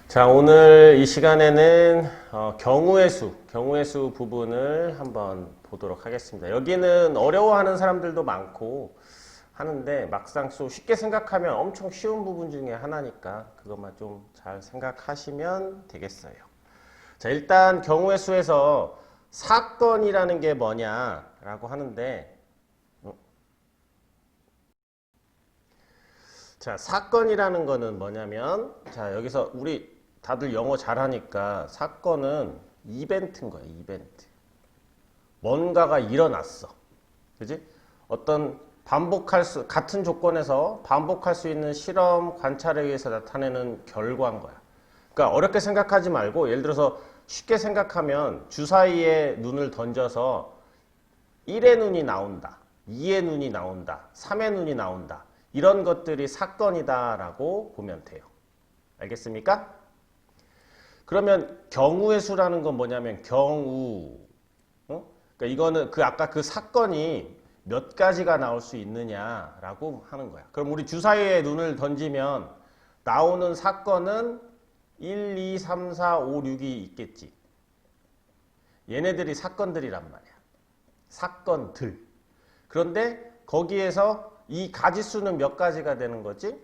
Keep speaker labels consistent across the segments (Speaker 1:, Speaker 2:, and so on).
Speaker 1: 자, 오늘 이 시간에는 경우의 수 부분을 한번 보도록 하겠습니다. 여기는 어려워하는 사람들도 많고 하는데 막상 또 쉽게 생각하면 엄청 쉬운 부분 중에 하나니까 그것만 좀 잘 생각하시면 되겠어요. 자, 일단 경우의 수에서 사건이라는 게 뭐냐라고 하는데, 자, 사건이라는 거는 뭐냐면, 자, 여기서 우리 다들 영어 잘하니까 사건은 이벤트인 거야, 이벤트. 뭔가가 일어났어. 그지? 어떤 같은 조건에서 반복할 수 있는 실험, 관찰에 의해서 나타내는 결과인 거야. 그러니까 어렵게 생각하지 말고, 예를 들어서 쉽게 생각하면 주사위에 눈을 던져서 1의 눈이 나온다, 2의 눈이 나온다, 3의 눈이 나온다. 이런 것들이 사건이다라고 보면 돼요. 알겠습니까? 그러면 경우의 수라는 건 뭐냐면 경우. 그러니까 이거는 아까 그 사건이 몇 가지가 나올 수 있느냐라고 하는 거야. 그럼 우리 주사위에 눈을 던지면 나오는 사건은 1, 2, 3, 4, 5, 6이 있겠지. 얘네들이 사건들이란 말이야. 사건들. 그런데 거기에서 이 가지수는 몇 가지가 되는 거지?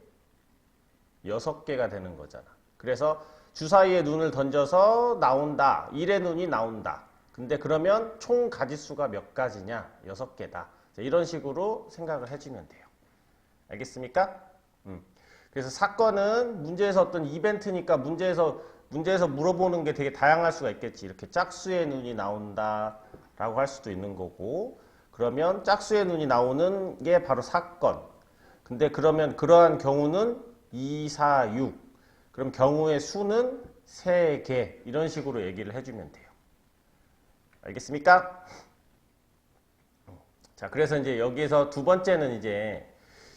Speaker 1: 6개가 되는 거잖아. 그래서 주사위에 눈을 던져서 나온다. 1의 눈이 나온다. 근데 그러면 총 가지수가 몇 가지냐? 6개다. 이런 식으로 생각을 해주면 돼요. 알겠습니까? 그래서 사건은 문제에서 어떤 이벤트니까 문제에서 물어보는 게 되게 다양할 수가 있겠지. 이렇게 짝수의 눈이 나온다 라고 할 수도 있는 거고, 그러면 짝수의 눈이 나오는 게 바로 사건. 근데 그러면 그러한 경우는 2, 4, 6. 그럼 경우의 수는 3개. 이런 식으로 얘기를 해주면 돼요. 알겠습니까? 자, 그래서 이제 여기에서 두 번째는 이제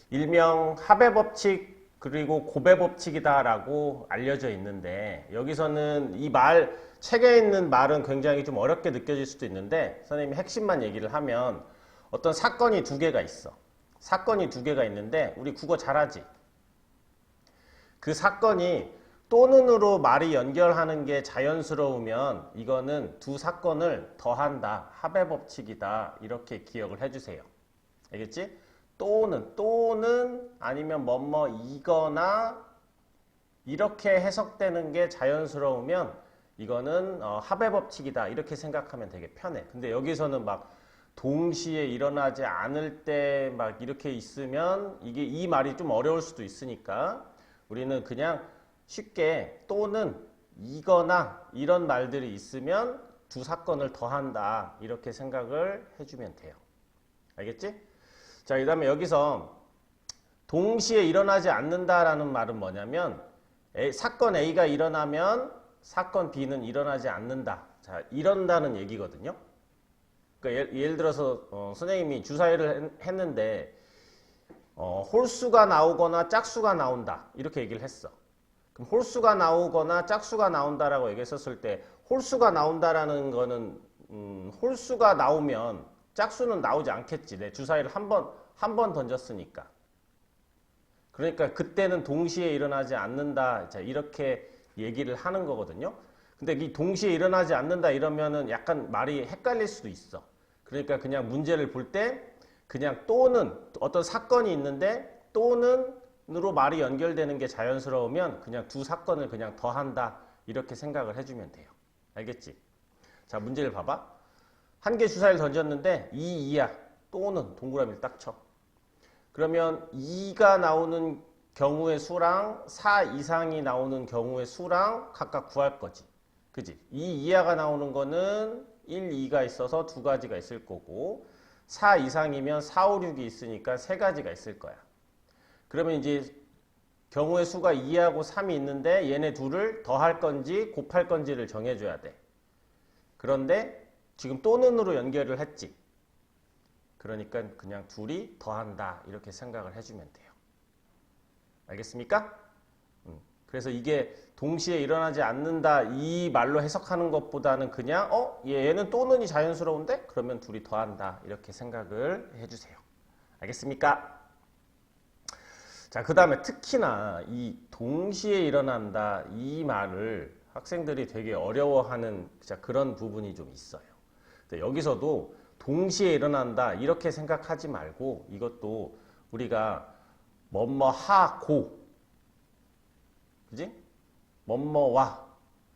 Speaker 1: 일명 합의 법칙 그리고 곱의 법칙이다라고 알려져 있는데, 여기서는 책에 있는 말은 굉장히 좀 어렵게 느껴질 수도 있는데, 선생님이 핵심만 얘기를 하면 어떤 사건이 2개가 있어. 사건이 2개가 있는데, 우리 국어 잘하지? 그 사건이 또는으로 말이 연결하는 게 자연스러우면 이거는 두 사건을 더한다. 합의 법칙이다. 이렇게 기억을 해주세요. 알겠지? 또는 아니면 뭐뭐이거나 이렇게 해석되는 게 자연스러우면 이거는 합의 법칙이다. 이렇게 생각하면 되게 편해. 근데 여기서는 막 동시에 일어나지 않을 때 막 이렇게 있으면 이 말이 좀 어려울 수도 있으니까 우리는 그냥 쉽게 또는 이거나 이런 말들이 있으면 두 사건을 더한다. 이렇게 생각을 해주면 돼요. 알겠지? 자, 그 다음에 여기서 동시에 일어나지 않는다라는 말은 뭐냐면 사건 A가 일어나면 사건 B는 일어나지 않는다. 자, 이런다는 얘기거든요. 그러니까 예를 들어서 선생님이 주사위를 했는데 홀수가 나오거나 짝수가 나온다. 이렇게 얘기를 했어. 그럼 홀수가 나오거나 짝수가 나온다라고 얘기했었을 때 홀수가 나온다라는 거는 홀수가 나오면 짝수는 나오지 않겠지. 내 주사위를 한 번 던졌으니까. 그러니까 그때는 동시에 일어나지 않는다. 자, 이렇게 얘기를 하는 거거든요. 근데 이 동시에 일어나지 않는다 이러면은 약간 말이 헷갈릴 수도 있어. 그러니까 그냥 문제를 볼 때 그냥 또는 어떤 사건이 있는데 또는으로 말이 연결되는 게 자연스러우면 그냥 두 사건을 그냥 더한다. 이렇게 생각을 해주면 돼요. 알겠지? 자, 문제를 봐봐. 한 개 주사위를 던졌는데 2, 2야. 또는 동그라미를 딱 쳐. 그러면 2가 나오는 경우의 수랑 4 이상이 나오는 경우의 수랑 각각 구할 거지. 그지? 2 이하가 나오는 거는 1, 2가 있어서 두 가지가 있을 거고 4 이상이면 4, 5, 6이 있으니까 세 가지가 있을 거야. 그러면 이제 경우의 수가 2하고 3이 있는데 얘네 둘을 더할 건지 곱할 건지를 정해줘야 돼. 그런데 지금 또는으로 연결을 했지. 그러니까 그냥 둘이 더한다. 이렇게 생각을 해주면 돼요. 알겠습니까? 그래서 이게 동시에 일어나지 않는다 이 말로 해석하는 것보다는 그냥 얘는 또는이 자연스러운데? 그러면 둘이 더한다. 이렇게 생각을 해주세요. 알겠습니까? 자, 그 다음에 특히나 이 동시에 일어난다 이 말을 학생들이 되게 어려워하는 그런 부분이 좀 있어요. 여기서도 동시에 일어난다 이렇게 생각하지 말고 이것도 우리가 뭐뭐 하고, 그지? 뭐뭐와,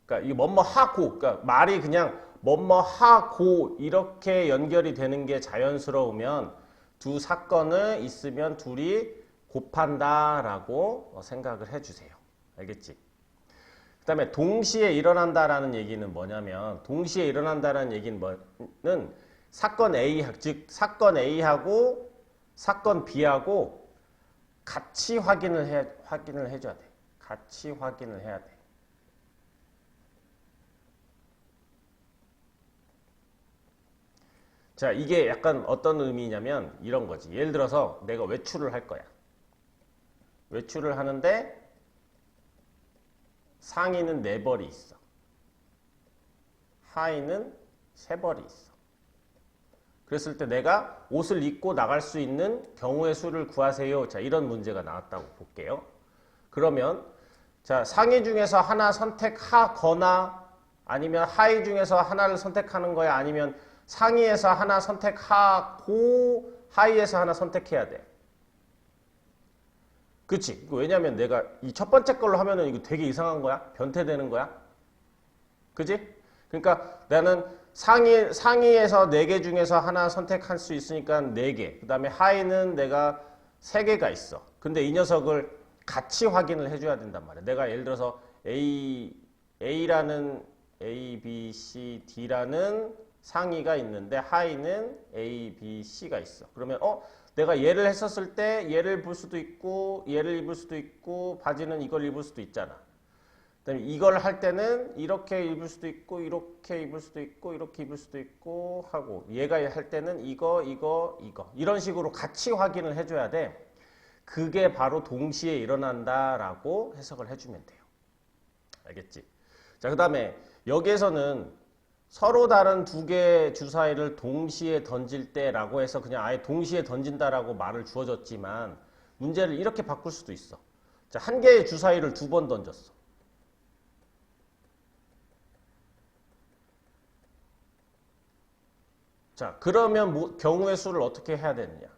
Speaker 1: 그러니까 이 뭐뭐 하고, 그러니까 말이 그냥 뭐뭐 하고 이렇게 연결이 되는 게 자연스러우면 두 사건을 있으면 둘이 곱한다라고 생각을 해주세요. 알겠지? 그 다음에 동시에 일어난다라는 얘기는 뭐냐면, 동시에 일어난다라는 얘기는 뭐는 사건 A, 즉 사건 A하고 사건 B하고 같이 확인을 해줘야 돼. 같이 확인을 해야 돼. 자, 이게 약간 어떤 의미냐면 이런 거지. 예를 들어서 내가 외출을 할 거야. 외출을 하는데 상의는 4벌이 있어. 하의는 3벌이 있어. 그랬을 때 내가 옷을 입고 나갈 수 있는 경우의 수를 구하세요. 자, 이런 문제가 나왔다고 볼게요. 그러면 자, 상의 중에서 하나 선택하거나 아니면 하의 중에서 하나를 선택하는 거야? 아니면 상의에서 하나 선택하고 하의에서 하나 선택해야 돼? 그치? 왜냐면 내가 이 첫 번째 걸로 하면은 이거 되게 이상한 거야? 변태되는 거야? 그치? 그러니까 나는 상의에서 4개 중에서 하나 선택할 수 있으니까 4개. 그 다음에 하의는 내가 3개가 있어. 근데 이 녀석을 같이 확인을 해줘야 된단 말이야. 내가 예를 들어서 A라는 A, B, C, D라는 상의가 있는데 하의는 A, B, C가 있어. 그러면 내가 얘를 했었을 때 얘를 입을 수도 있고 얘를 입을 수도 있고 바지는 이걸 입을 수도 있잖아. 그다음에 이걸 할 때는 이렇게 입을 수도 있고 이렇게 입을 수도 있고 이렇게 입을 수도 있고 하고 얘가 할 때는 이거 이런 식으로 같이 확인을 해줘야 돼. 그게 바로 동시에 일어난다라고 해석을 해주면 돼요. 알겠지? 자, 그 다음에 여기에서는 서로 다른 2개의 주사위를 동시에 던질 때라고 해서 그냥 아예 동시에 던진다라고 말을 주어졌지만 문제를 이렇게 바꿀 수도 있어. 자, 1개의 주사위를 2번 던졌어. 자, 그러면 경우의 수를 어떻게 해야 되느냐?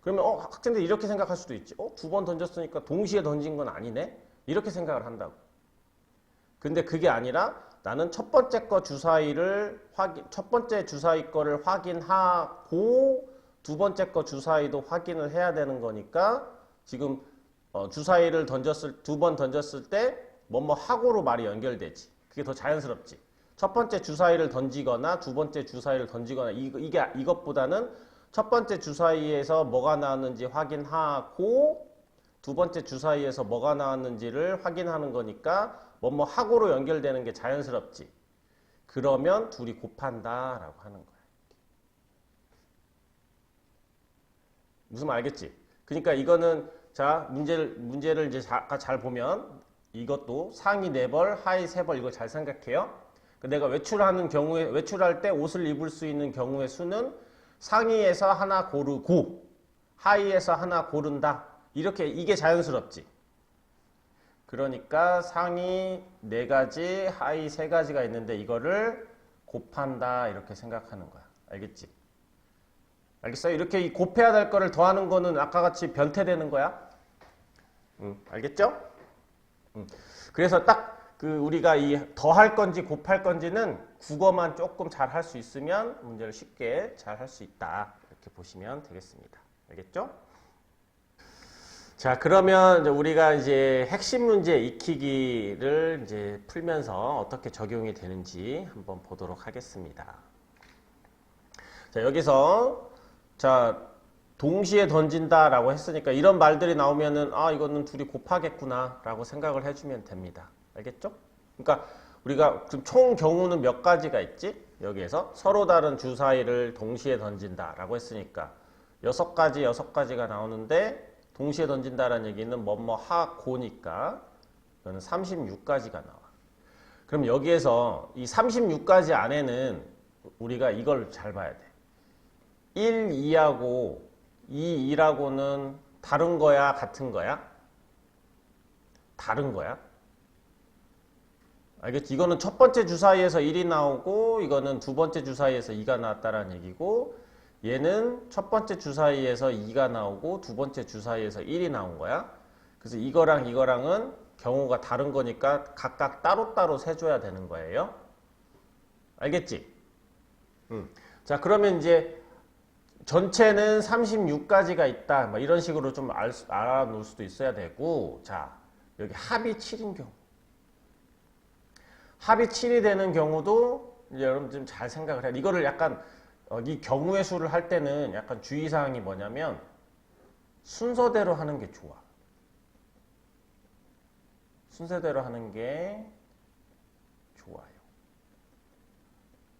Speaker 1: 그러면 학생들이 이렇게 생각할 수도 있지. 2번 던졌으니까 동시에 던진 건 아니네? 이렇게 생각을 한다고. 근데 그게 아니라 나는 첫 번째 주사위 거를 확인하고 두 번째 거 주사위도 확인을 해야 되는 거니까 지금 주사위를 2번 던졌을 때 뭐뭐 하고로 말이 연결되지. 그게 더 자연스럽지. 첫 번째 주사위를 던지거나 두 번째 주사위를 던지거나 이것보다는 첫 번째 주사위에서 뭐가 나왔는지 확인하고 두 번째 주사위에서 뭐가 나왔는지를 확인하는 거니까 뭐뭐 하고로 연결되는 게 자연스럽지. 그러면 둘이 곱한다라고 하는 거야. 무슨 말 알겠지? 그러니까 이거는 자 문제를 이제 잘 보면 이것도 상의 4벌, 하의 3벌 이거 잘 생각해요. 내가 외출할 때 옷을 입을 수 있는 경우의 수는 상의에서 하나 고르고 하의에서 하나 고른다. 이게 자연스럽지. 그러니까 상의 4가지, 하의 3가지가 있는데 이거를 곱한다 이렇게 생각하는 거야. 알겠지? 알겠어요? 이렇게 곱해야 될 거를 더하는 거는 아까 같이 변태되는 거야. 알겠죠? 그래서 딱 우리가 이 더할 건지 곱할 건지는 국어만 조금 잘 할 수 있으면 문제를 쉽게 잘 할 수 있다. 이렇게 보시면 되겠습니다. 알겠죠? 자, 그러면 우리가 이제 핵심 문제 익히기를 이제 풀면서 어떻게 적용이 되는지 한번 보도록 하겠습니다. 자, 여기서 자, 동시에 던진다라고 했으니까 이런 말들이 나오면은 이거는 둘이 곱하겠구나라고 생각을 해주면 됩니다. 알겠죠? 그러니까 우리가 그럼 총 경우는 몇 가지가 있지? 여기에서 서로 다른 주사위를 동시에 던진다라고 했으니까 6가지가 나오는데 동시에 던진다라는 얘기는 뭐뭐 하고니까 이거는 36가지가 나와. 그럼 여기에서 이 36가지 안에는 우리가 이걸 잘 봐야 돼. 1, 2하고 2, 2라고는 다른 거야? 같은 거야? 다른 거야? 알겠지? 이거는 첫 번째 주사위에서 1이 나오고 이거는 두 번째 주사위에서 2가 나왔다라는 얘기고 얘는 첫 번째 주사위에서 2가 나오고 두 번째 주사위에서 1이 나온 거야. 그래서 이거랑 이거랑은 경우가 다른 거니까 각각 따로따로 세줘야 되는 거예요. 알겠지? 자, 그러면 이제 전체는 36가지가 있다. 뭐 이런 식으로 좀 알아놓을 수도 있어야 되고, 자, 여기 합이 7인 경우. 합이 7이 되는 경우도 이제 여러분 좀 잘 생각을 해야 돼. 이거를 약간 이 경우의 수를 할 때는 약간 주의사항이 뭐냐면 순서대로 하는 게 좋아. 순서대로 하는 게 좋아요.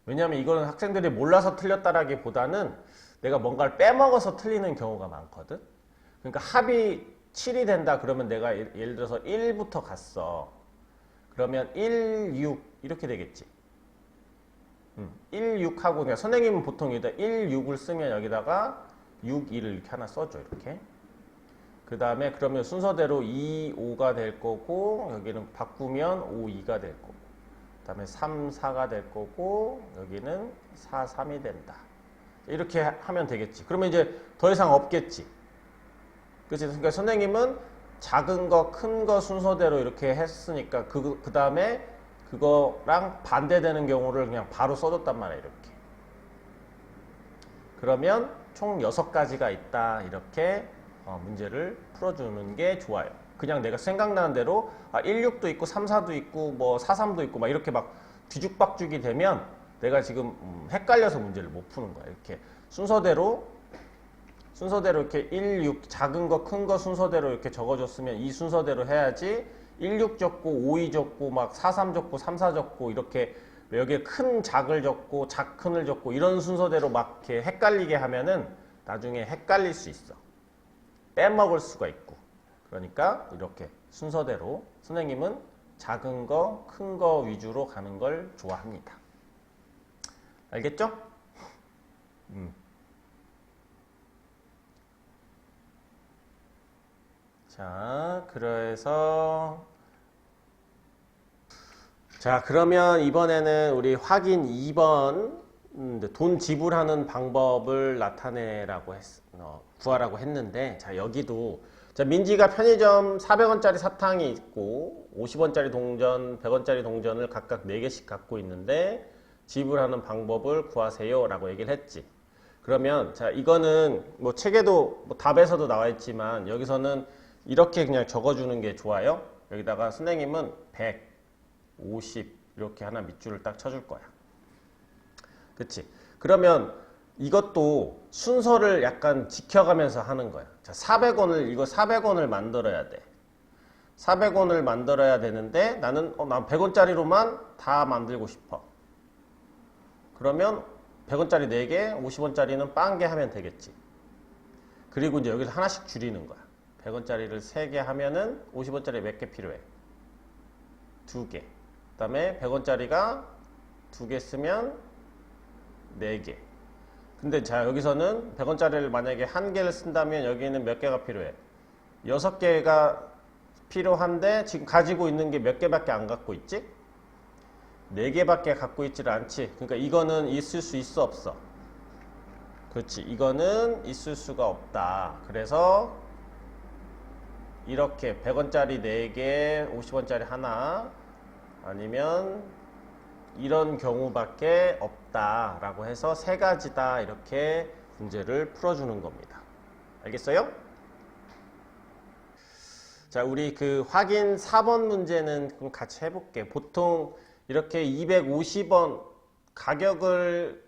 Speaker 1: 왜냐하면 이거는 학생들이 몰라서 틀렸다라기보다는 내가 뭔가를 빼먹어서 틀리는 경우가 많거든. 그러니까 합이 7이 된다 그러면 내가 예를 들어서 1부터 갔어. 그러면 1, 6 이렇게 되겠지. 1, 6하고 그냥 선생님은 보통 여기다 1, 6을 쓰면 여기다가 6, 2를 이렇게 하나 써줘. 이렇게. 그 다음에 그러면 순서대로 2, 5가 될 거고 여기는 바꾸면 5, 2가 될 거고 그 다음에 3, 4가 될 거고 여기는 4, 3이 된다. 이렇게 하면 되겠지. 그러면 이제 더 이상 없겠지. 그치? 그러니까 선생님은 작은 거, 큰 거 순서대로 이렇게 했으니까 그 다음에 그거랑 반대되는 경우를 그냥 바로 써줬단 말이야. 이렇게. 그러면 총 6가지가 있다. 이렇게 문제를 풀어주는 게 좋아요. 그냥 내가 생각나는 대로 1, 6도 있고 3, 4도 있고 뭐 4, 3도 있고 막 이렇게 막 뒤죽박죽이 되면 내가 지금 헷갈려서 문제를 못 푸는 거야. 이렇게 순서대로 이렇게 1, 6 작은 거, 큰 거 순서대로 이렇게 적어줬으면 이 순서대로 해야지 1, 6 적고 5, 2 적고 막 4, 3 적고 3, 4 적고 이렇게 여기에 큰 작을 적고 작 큰을 적고 이런 순서대로 막 이렇게 헷갈리게 하면은 나중에 헷갈릴 수 있어. 빼먹을 수가 있고. 그러니까 이렇게 순서대로 선생님은 작은 거, 큰 거 위주로 가는 걸 좋아합니다. 알겠죠? 자, 그러면 이번에는 우리 확인 2번 돈 지불하는 방법을 나타내라고 구하라고 했는데, 자, 여기도 자, 민지가 편의점 400원짜리 사탕이 있고 50원짜리 동전, 100원짜리 동전을 각각 4개씩 갖고 있는데 지불하는 방법을 구하세요 라고 얘기를 했지. 그러면 자, 이거는 뭐 책에도 뭐 답에서도 나와 있지만 여기서는 이렇게 그냥 적어주는 게 좋아요. 여기다가 선생님은 100, 50 이렇게 하나 밑줄을 딱 쳐줄 거야. 그치? 그러면 이것도 순서를 약간 지켜가면서 하는 거야. 자, 400원을 만들어야 돼. 400원을 만들어야 되는데 나는 난 100원짜리로만 다 만들고 싶어. 그러면 100원짜리 4개, 50원짜리는 빵개 하면 되겠지. 그리고 이제 여기서 하나씩 줄이는 거야. 100원짜리를 3개 하면은 50원짜리 몇 개 필요해? 2개. 그 다음에 100원짜리가 2개 쓰면 4개. 근데 자, 여기서는 100원짜리를 만약에 1개를 쓴다면 여기는 몇 개가 필요해? 6개가 필요한데 지금 가지고 있는 게 몇 개밖에 안 갖고 있지? 4개밖에 갖고 있지를 않지. 그러니까 이거는 있을 수 있어, 없어? 그렇지. 이거는 있을 수가 없다. 그래서 이렇게 100원짜리 4개, 50원짜리 하나 아니면 이런 경우밖에 없다라고 해서 3가지다 이렇게 문제를 풀어주는 겁니다. 알겠어요? 자, 우리 그 확인 4번 문제는 그럼 같이 해볼게. 보통 이렇게 250원 가격을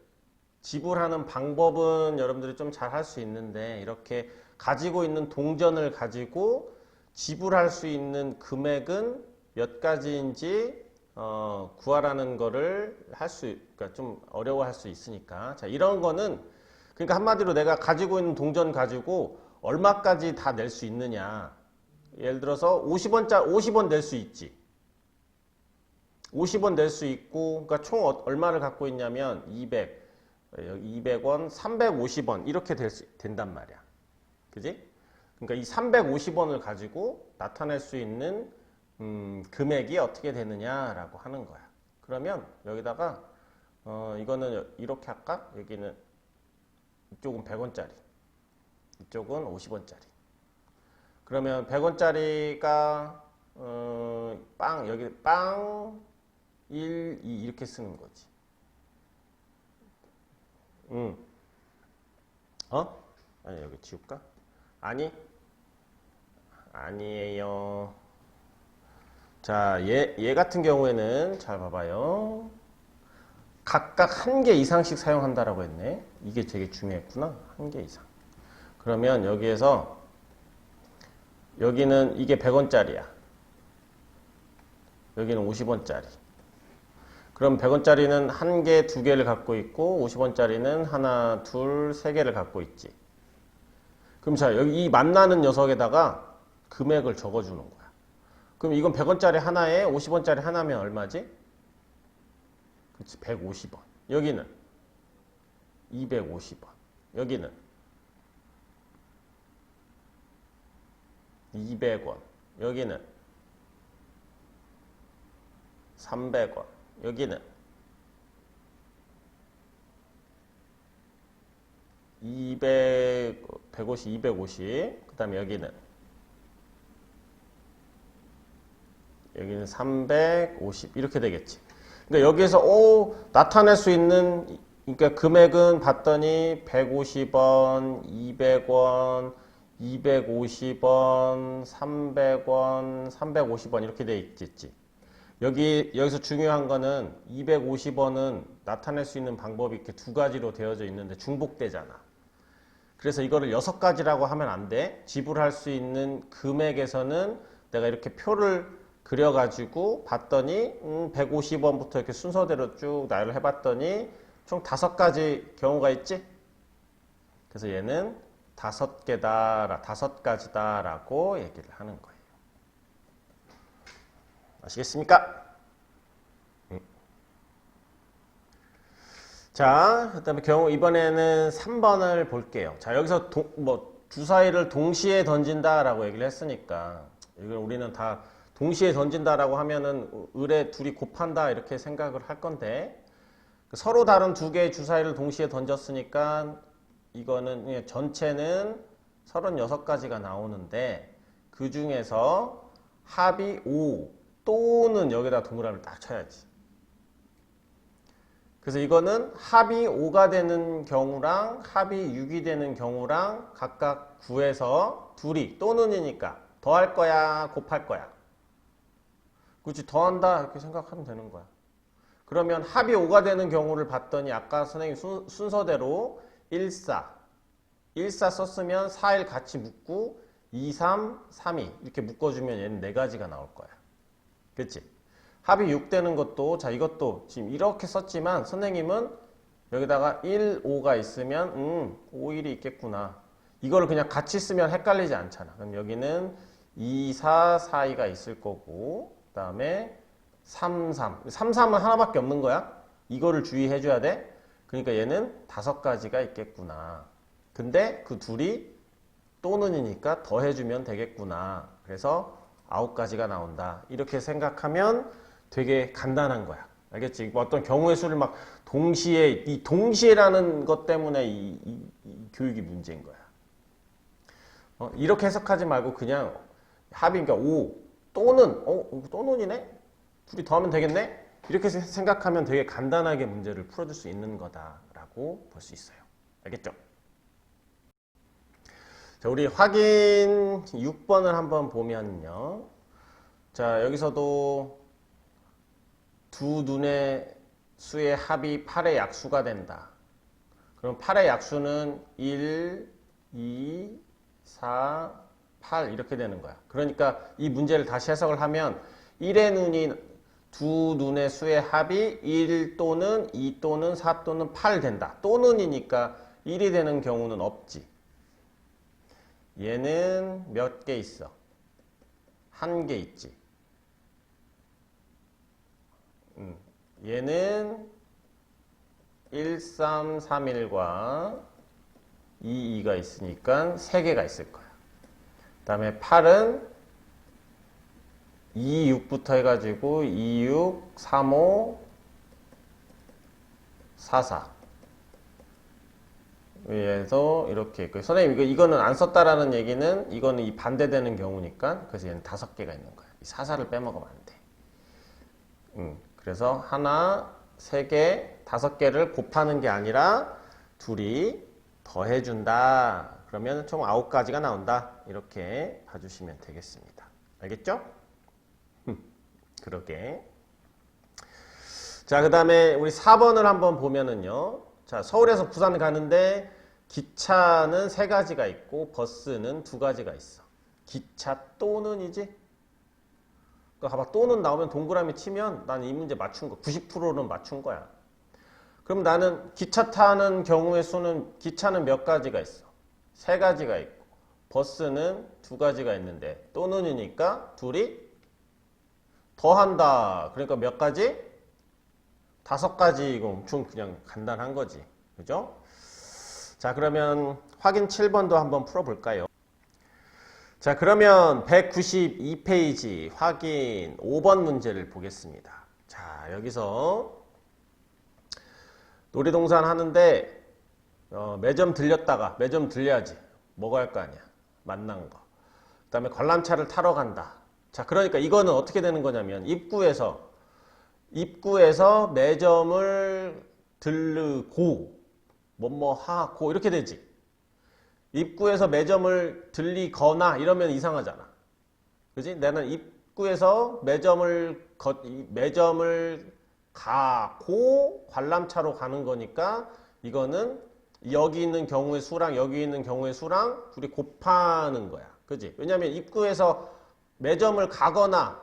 Speaker 1: 지불하는 방법은 여러분들이 좀 잘 할 수 있는데 이렇게 가지고 있는 동전을 가지고 지불할 수 있는 금액은 몇 가지인지 구하라는 거를 그러니까 좀 어려워할 수 있으니까. 자, 이런 거는 그러니까 한마디로 내가 가지고 있는 동전 가지고 얼마까지 다 낼 수 있느냐. 예를 들어서 50원 낼 수 있지. 50원 낼 수 있고, 그러니까 총 얼마를 갖고 있냐면 200원, 350원 이렇게 된단 말이야. 그지? 그러니까 이 350원을 가지고 나타낼 수 있는 금액이 어떻게 되느냐라고 하는 거야. 그러면 여기다가 이거는 이렇게 할까? 여기는 이쪽은 100원짜리, 이쪽은 50원짜리. 그러면 100원짜리가 여기 빵 1, 2 이렇게 쓰는 거지. 아니 여기 지울까? 아니에요. 자, 얘 같은 경우에는 잘 봐봐요. 각각 한 개 이상씩 사용한다라고 했네. 이게 되게 중요했구나. 한 개 이상. 그러면 여기에서 여기는 이게 100원짜리야. 여기는 50원짜리. 그럼 100원짜리는 한 개, 두 개를 갖고 있고 50원짜리는 하나, 둘, 세 개를 갖고 있지. 그럼 자, 여기 이 만나는 녀석에다가 금액을 적어주는 거야. 그럼 이건 100원짜리 하나에 50원짜리 하나면 얼마지? 그렇지, 150원. 여기는 250원. 여기는 200원. 여기는 300원. 여기는 150, 250. 그 다음에 여기는 350. 이렇게 되겠지. 그러니까 여기에서 나타낼 수 있는 그러니까 금액은 봤더니 150원, 200원, 250원, 300원, 350원 이렇게 돼 있겠지. 여기서 중요한 거는 250원은 나타낼 수 있는 방법이 이렇게 두 가지로 되어져 있는데 중복되잖아. 그래서 이거를 6가지라고 하면 안 돼. 지불할 수 있는 금액에서는 내가 이렇게 표를 그려가지고 봤더니 150원부터 이렇게 순서대로 쭉 나열을 해봤더니 총 5가지 경우가 있지. 그래서 얘는 5가지다라고 얘기를 하는 거예요. 아시겠습니까? 자, 그다음에 이번에는 3번을 볼게요. 자, 여기서 주사위를 동시에 던진다라고 얘기를 했으니까 이걸 우리는 다 동시에 던진다라고 하면은 을에 둘이 곱한다 이렇게 생각을 할 건데 서로 다른 두 개의 주사위를 동시에 던졌으니까 이거는 전체는 36가지가 나오는데 그 중에서 합이 5 또는 여기다 동그라미를 딱 쳐야지. 그래서 이거는 합이 5가 되는 경우랑 합이 6이 되는 경우랑 각각 구해서 둘이 또는이니까 더할 거야, 곱할 거야. 그렇지, 더한다 이렇게 생각하면 되는 거야. 그러면 합이 5가 되는 경우를 봤더니 아까 선생님 순서대로 1, 4 썼으면 4, 1 같이 묶고 2, 3, 3, 2 이렇게 묶어주면 얘는 4가지가 나올 거야. 그치? 합이 6 되는 것도 자 이것도 지금 이렇게 썼지만 선생님은 여기다가 1, 5가 있으면 5, 1이 있겠구나. 이거를 그냥 같이 쓰면 헷갈리지 않잖아. 그럼 여기는 2, 4, 4, 2가 있을 거고 그 다음에 3, 3 3은 하나밖에 없는 거야. 이거를 주의해 줘야 돼. 그러니까 얘는 5가지가 있겠구나. 근데 그 둘이 또는이니까 더해주면 되겠구나. 그래서 9가지가 나온다. 이렇게 생각하면 되게 간단한 거야. 알겠지? 어떤 경우의 수를 막 동시에, 이 동시에라는 것 때문에 이 교육이 문제인 거야. 이렇게 해석하지 말고 그냥 합이, 그러니까 5 또는, 또는이네? 둘이 더하면 되겠네? 이렇게 생각하면 되게 간단하게 문제를 풀어줄 수 있는 거다라고 볼 수 있어요. 알겠죠? 자, 우리 확인 6번을 한번 보면요. 자, 여기서도 두 눈의 수의 합이 8의 약수가 된다. 그럼 8의 약수는 1, 2, 4, 8 이렇게 되는 거야. 그러니까 이 문제를 다시 해석을 하면 1의 눈이 두 눈의 수의 합이 1 또는 2 또는 4 또는 8 된다. 또는이니까 1이 되는 경우는 없지. 얘는 몇 개 있어? 1개 있지. 얘는 1, 3, 3, 1과 2, 2가 있으니까 3개가 있을 거야. 다음에 8은 2, 6부터 해가지고 2, 6, 3, 5, 4, 4. 위에서 이렇게 있고. 선생님, 이거는 안 썼다라는 얘기는 이거는 이 반대되는 경우니까 그래서 얘는 5개가 있는 거야. 이 4, 4를 빼먹으면 안 돼. 그래서 하나, 3개, 5개를 곱하는 게 아니라 둘이 더해준다. 그러면 총 9가지가 나온다. 이렇게 봐주시면 되겠습니다. 알겠죠? 그러게. 자, 그 다음에 우리 4번을 한번 보면은요. 자, 서울에서 부산 가는데 기차는 3가지가 있고 버스는 2가지가 있어. 기차 또는이지? 그러니까 봐봐, 또는 나오면 동그라미 치면 나는 이 문제 맞춘 거 90%는 맞춘 거야. 그럼 나는 기차 타는 경우의 수는 기차는 몇 가지가 있어? 3가지가 있고 버스는 2가지가 있는데 또는이니까 둘이 더한다. 그러니까 몇 가지? 5가지. 이거 엄청 그냥 간단한 거지. 그죠? 자, 그러면 확인 7번도 한번 풀어볼까요? 자, 그러면 192페이지 확인 5번 문제를 보겠습니다. 자, 여기서 놀이동산 하는데 매점 들렸다가 매점 들려야지. 먹어야 할 거 아니야. 만난 거. 그 다음에 관람차를 타러 간다. 자, 그러니까 이거는 어떻게 되는 거냐면 입구에서 매점을 들르고 뭐하고 이렇게 되지. 입구에서 매점을 들리거나 이러면 이상하잖아. 그지? 나는 입구에서 매점을 가고 관람차로 가는 거니까 이거는 여기 있는 경우의 수랑 여기 있는 경우의 수랑 둘이 곱하는 거야. 그지? 왜냐면 입구에서 매점을 가거나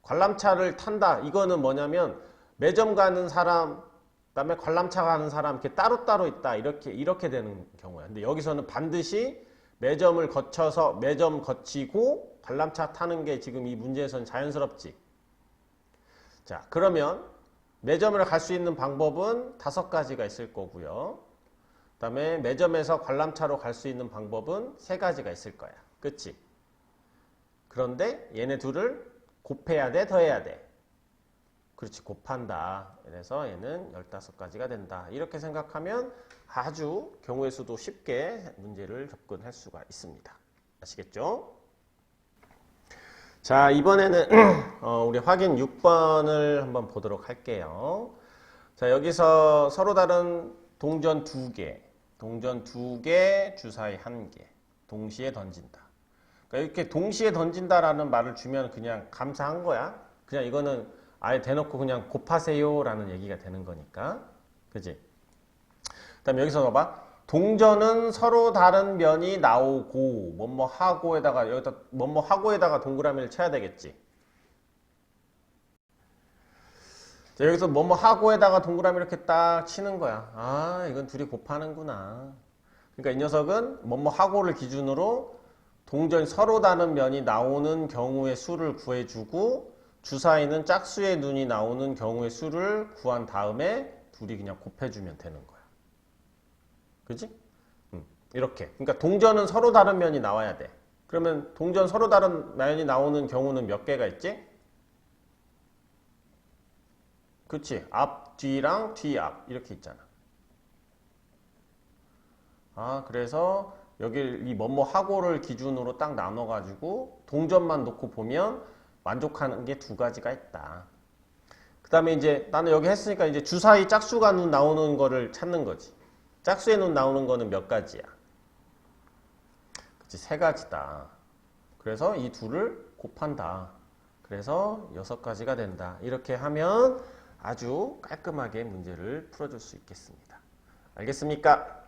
Speaker 1: 관람차를 탄다. 이거는 뭐냐면 매점 가는 사람, 그다음에 관람차 가는 사람 이렇게 따로따로 있다. 이렇게 되는 경우야. 근데 여기서는 반드시 매점을 거쳐서 매점 거치고 관람차 타는 게 지금 이 문제에서는 자연스럽지. 자, 그러면 매점을 갈 수 있는 방법은 5가지가 있을 거고요. 그다음에 매점에서 관람차로 갈 수 있는 방법은 3가지가 있을 거야. 그치? 그런데 얘네 둘을 곱해야 돼, 더해야 돼? 그렇지, 곱한다. 그래서 얘는 15가지가 된다. 이렇게 생각하면 아주 경우의 수도 쉽게 문제를 접근할 수가 있습니다. 아시겠죠? 자, 이번에는 우리 확인 6번을 한번 보도록 할게요. 자, 여기서 서로 다른 동전 2개, 주사위 1개, 동시에 던진다. 그러니까 이렇게 동시에 던진다라는 말을 주면 그냥 감사한 거야. 그냥 이거는 아예 대놓고 그냥 곱하세요 라는 얘기가 되는 거니까. 그지? 그 다음에 여기서 봐봐. 동전은 서로 다른 면이 나오고 뭐뭐하고에다가 동그라미를 쳐야 되겠지. 자, 여기서 뭐뭐하고에다가 동그라미 이렇게 딱 치는 거야. 아, 이건 둘이 곱하는구나. 그러니까 이 녀석은 뭐뭐하고를 기준으로 동전 서로 다른 면이 나오는 경우의 수를 구해주고 주사위는 짝수의 눈이 나오는 경우의 수를 구한 다음에 둘이 그냥 곱해주면 되는 거야. 그지? 이렇게. 그러니까 동전은 서로 다른 면이 나와야 돼. 그러면 동전 서로 다른 면이 나오는 경우는 몇 개가 있지? 그치? 앞, 뒤랑 뒤, 앞 이렇게 있잖아. 아, 그래서 여기 이 뭐뭐하고를 기준으로 딱 나눠가지고 동전만 놓고 보면 만족하는 게 2가지가 있다. 그 다음에 이제 나는 여기 했으니까 이제 주사위 짝수가 눈 나오는 거를 찾는 거지. 짝수의 눈 나오는 거는 몇 가지야? 그치, 3가지다. 그래서 이 둘을 곱한다. 그래서 6가지가 된다. 이렇게 하면 아주 깔끔하게 문제를 풀어줄 수 있겠습니다. 알겠습니까?